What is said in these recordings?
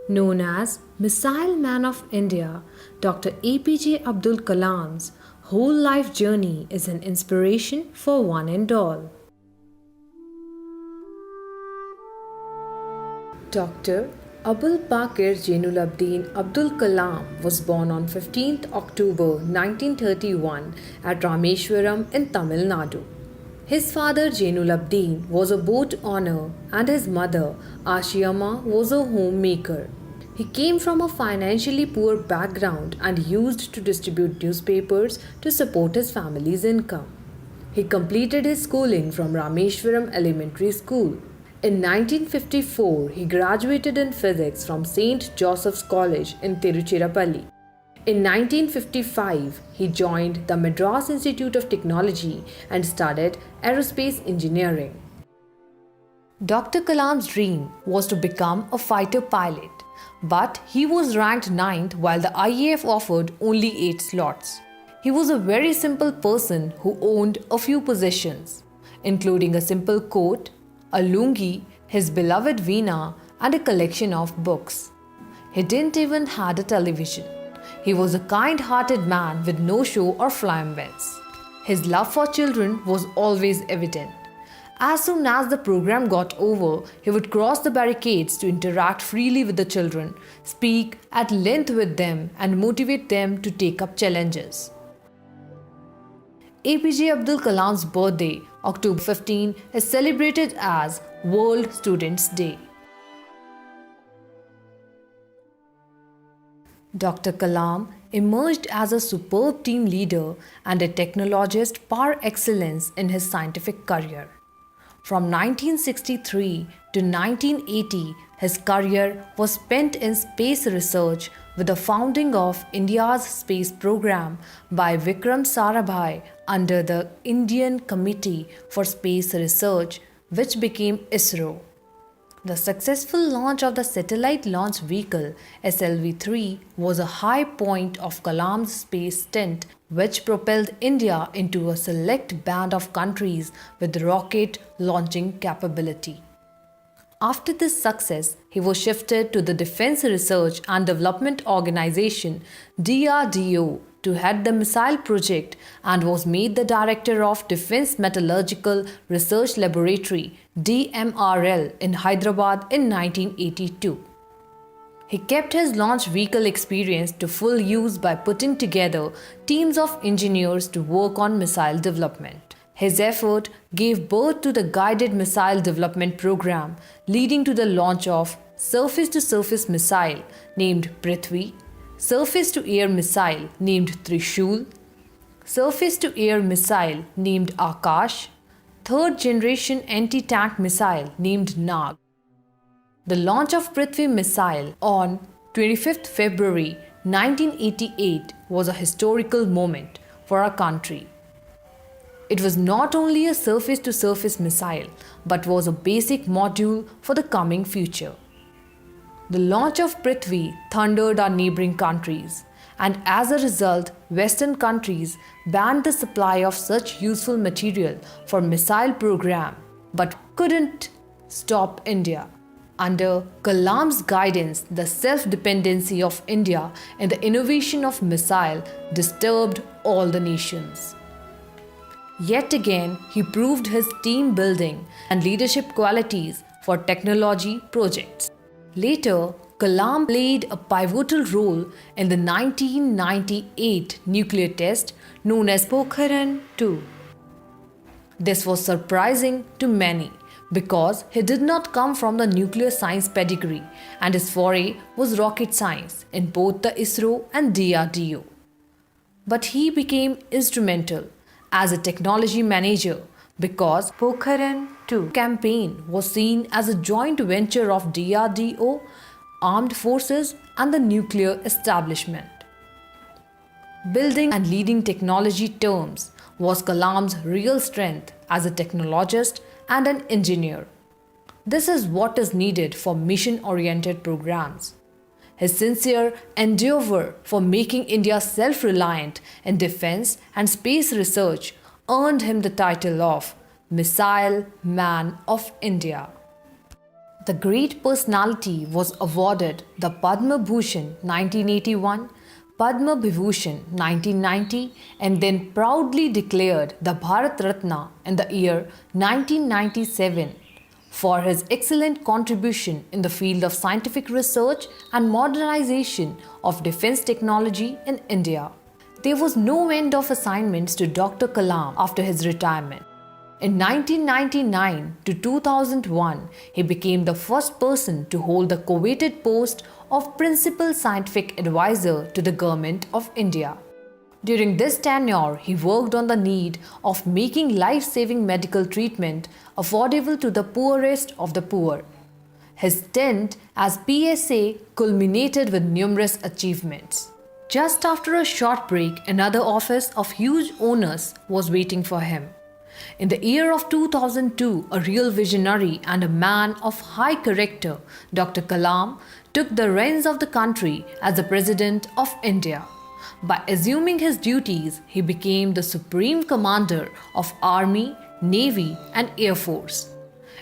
Known as Missile Man of India, Dr. APJ Abdul Kalam's whole life journey is an inspiration for one and all. Dr. Abul Pakir Jainulabdin Abdul Kalam was born on 15th October 1931 at Rameshwaram in Tamil Nadu. His father Jainulabdin was a boat owner and his mother Ashiyama was a homemaker. He came from a financially poor background and used to distribute newspapers to support his family's income. He completed his schooling from Rameshwaram Elementary School. In 1954, he graduated in physics from St. Joseph's College in Tiruchirappalli. In 1955, he joined the Madras Institute of Technology and studied aerospace engineering. Dr. Kalam's dream was to become a fighter pilot, but he was ranked ninth while the IAF offered only 8 slots. He was a very simple person who owned a few possessions, including a simple coat, a lungi, his beloved veena, and a collection of books. He didn't even have a television. He was a kind-hearted man with no show or flamboyance. His love for children was always evident. As soon as the program got over, he would cross the barricades to interact freely with the children, speak at length with them, and motivate them to take up challenges. APJ Abdul Kalam's birthday, October 15, is celebrated as World Students' Day. Dr. Kalam emerged as a superb team leader and a technologist par excellence in his scientific career. From 1963 to 1980, his career was spent in space research with the founding of India's space program by Vikram Sarabhai under the Indian Committee for Space Research, which became ISRO. The successful launch of the Satellite Launch Vehicle SLV-3 was a high point of Kalam's space stint, which propelled India into a select band of countries with rocket launching capability. After this success, he was shifted to the Defense Research and Development Organization DRDO to head the missile project and was made the director of Defense Metallurgical Research Laboratory DMRL in Hyderabad in 1982. He kept his launch vehicle experience to full use by putting together teams of engineers to work on missile development. His effort gave birth to the Guided Missile Development Program, leading to the launch of surface-to-surface missile named Prithvi, surface-to-air missile named Trishul, surface-to-air missile named Akash, third-generation anti-tank missile named Nag. The launch of Prithvi missile on 25th February 1988 was a historical moment for our country. It was not only a surface-to-surface missile, but was a basic module for the coming future. The launch of Prithvi thundered our neighboring countries, and as a result, Western countries banned the supply of such useful material for missile program, but couldn't stop India. Under Kalam's guidance, the self-dependency of India in the innovation of missile disturbed all the nations. Yet again, he proved his team building and leadership qualities for technology projects. Later, Kalam played a pivotal role in the 1998 nuclear test known as Pokhran 2. This was surprising to many because he did not come from the nuclear science pedigree and his foray was rocket science in both the ISRO and DRDO. But he became instrumental as a technology manager because Pokhran 2 campaign was seen as a joint venture of DRDO, armed forces and the nuclear establishment. Building and leading technology terms was Kalam's real strength as a technologist and an engineer. This is what is needed for mission-oriented programs. His sincere endeavor for making India self-reliant in defense and space research earned him the title of Missile Man of India. The great personality was awarded the Padma Bhushan 1981, Padma Vibhushan 1990, and then proudly declared the Bharat Ratna in the year 1997 for his excellent contribution in the field of scientific research and modernization of defense technology in India. There was no end of assignments to Dr. Kalam after his retirement. In 1999 to 2001, he became the first person to hold the coveted post of Principal Scientific Advisor to the Government of India. During this tenure, he worked on the need of making life-saving medical treatment affordable to the poorest of the poor. His stint as PSA culminated with numerous achievements. Just after a short break, another office of huge onus was waiting for him. In the year of 2002, a real visionary and a man of high character, Dr. Kalam, took the reins of the country as the President of India. By assuming his duties, he became the Supreme Commander of Army, Navy, and Air Force.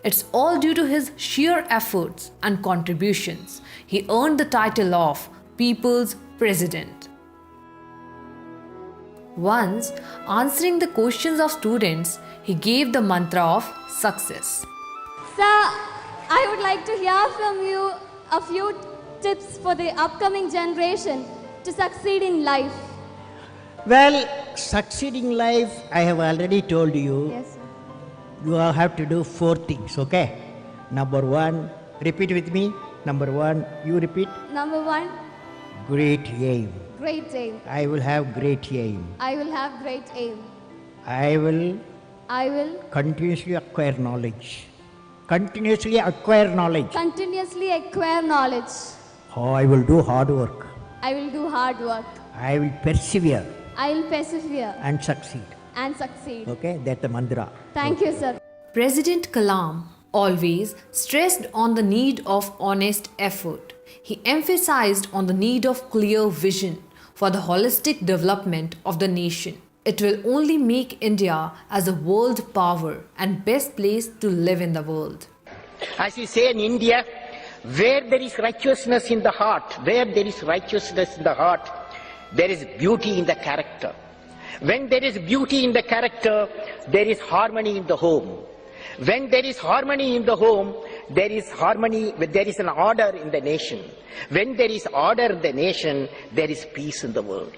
It's all due to his sheer efforts and contributions. He earned the title of People's President. Once, answering the questions of students, he gave the mantra of success. Sir, I would like to hear from you a few tips for the upcoming generation to succeed in life. Well, succeeding life, I have already told you. Yes, sir. You have to do 4 things, okay? Number 1, repeat with me. Number 1, you repeat. Number 1, Great aim. great aim. I will have great aim. I will have great aim. I will I will continuously acquire knowledge. Continuously acquire knowledge. continuously acquire knowledge. Oh, I will do hard work. I will do hard work. I will persevere I will persevere and succeed. and succeed. Okay, that's the mantra. Thank you, sir. President Kalam always stressed on the need of honest effort. He emphasized on the need of clear vision for the holistic development of the nation. It will only make India as a world power and best place to live in the world. As we say in India, where there is righteousness in the heart, where there is righteousness in the heart, there is beauty in the character. When there is beauty in the character, there is harmony in the home. When there is harmony in the home, there is harmony, there is an order in the nation. When there is order in the nation, there is peace in the world.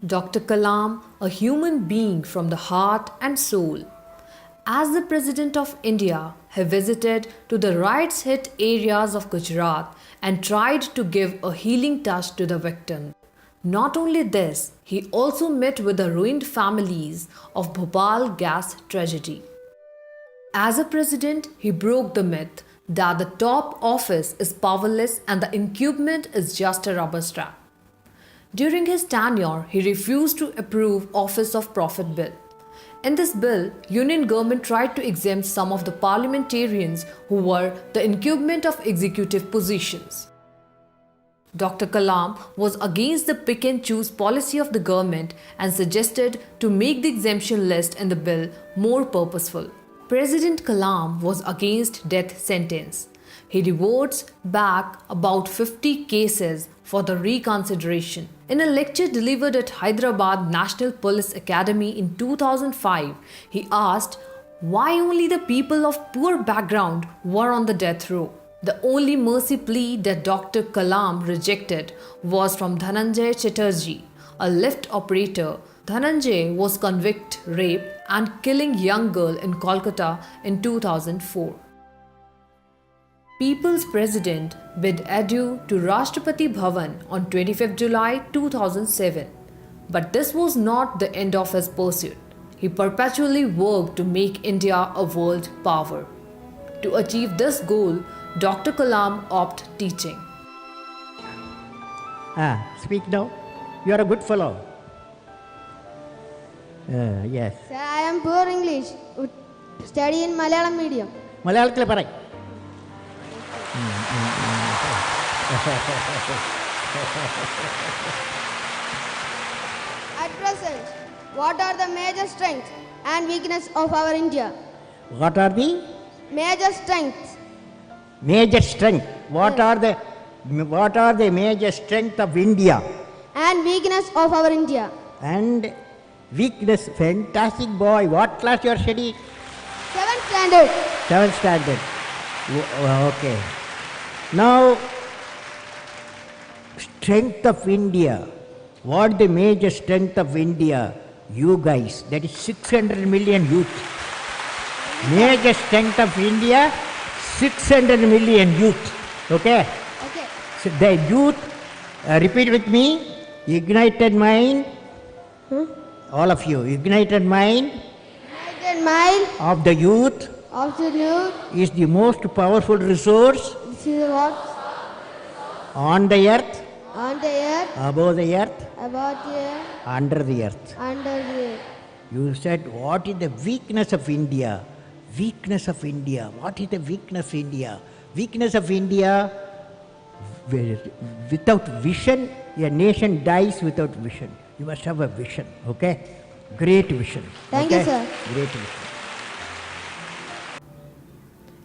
Dr. Kalam, a human being from the heart and soul. As the President of India, he visited to the riots-hit areas of Gujarat and tried to give a healing touch to the victims. Not only this, he also met with the ruined families of Bhopal gas tragedy. As a president, he broke the myth that the top office is powerless and the incumbent is just a rubber stamp. During his tenure, he refused to approve Office of Profit Bill. In this bill, Union government tried to exempt some of the parliamentarians who were the incumbent of executive positions. Dr. Kalam was against the pick and choose policy of the government and suggested to make the exemption list in the bill more purposeful. President Kalam was against death sentence. He reverts back about 50 cases for the reconsideration. In a lecture delivered at Hyderabad National Police Academy in 2005, he asked why only the people of poor background were on the death row. The only mercy plea that Dr. Kalam rejected was from Dhananjay Chatterjee, a lift operator. Dhananjay was convicted rape and killing young girl in Kolkata in 2004. People's President bid adieu to Rashtrapati Bhavan on 25th July 2007. But this was not the end of his pursuit. He perpetually worked to make India a world power. To achieve this goal, Dr. Kalam opted teaching. Speak now. You are a good fellow. Yes. Sir, I am poor English. Would study in Malayalam medium. മലയാളത്തിൽ പറയും. At present, What are the major strengths and weakness of our India? What are the Major strengths major strength? What are the major strength of India and weakness of our India. and weakness? Fantastic boy. What class you are studying? 7th standard. 7th standard. Okay. Now, strength of India. What the major strength of India? You guys. That is 600 million youth. Major strength of India, 600 million youth. Okay. Okay. So the youth, repeat with me, ignited mind, all of you, ignited mind United mind of the youth of the youth. is the most powerful resource This is what on the earth, on the earth, above the earth, about the earth, under the earth. under the earth. You said, what is the weakness of India? Weakness of India. What is the weakness of India? Weakness of India, without vision, a nation dies without vision. You must have a vision, okay? Great vision. Thank you, okay? sir. Great vision.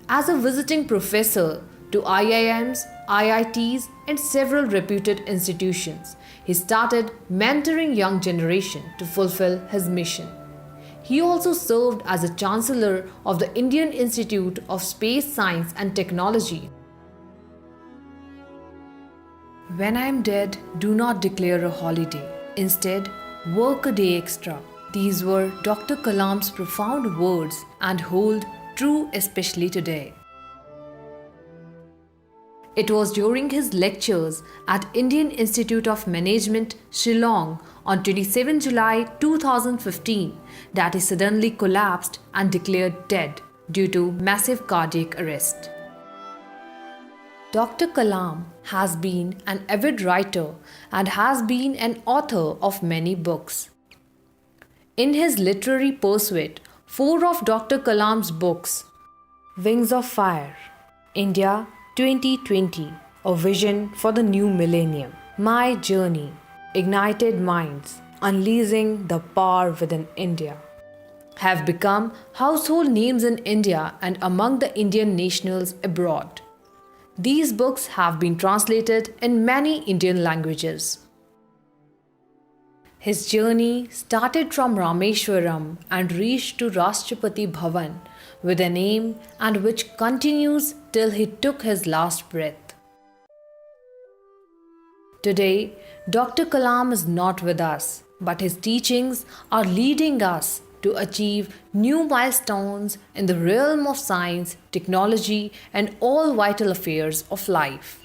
As a visiting professor to IIMs, IITs, and several reputed institutions, he started mentoring young generation to fulfill his mission. He also served as a chancellor of the Indian Institute of Space Science and Technology. When I am dead, do not declare a holiday. Instead, work a day extra. These were Dr. Kalam's profound words and hold true especially today. It was during his lectures at Indian Institute of Management, Shillong on 27 July 2015 that he suddenly collapsed and declared dead due to massive cardiac arrest. Dr. Kalam has been an avid writer and has been an author of many books. In his literary pursuit, 4 of Dr. Kalam's books, Wings of Fire, India 2020, A Vision for the New Millennium, My Journey, Ignited Minds, Unleashing the Power Within India, have become household names in India and among the Indian nationals abroad. These books have been translated in many Indian languages. His journey started from Rameshwaram and reached to Rashtrapati Bhavan with an aim and which continues till he took his last breath. Today, Dr. Kalam is not with us, but his teachings are leading us to achieve new milestones in the realm of science, technology, and all vital affairs of life.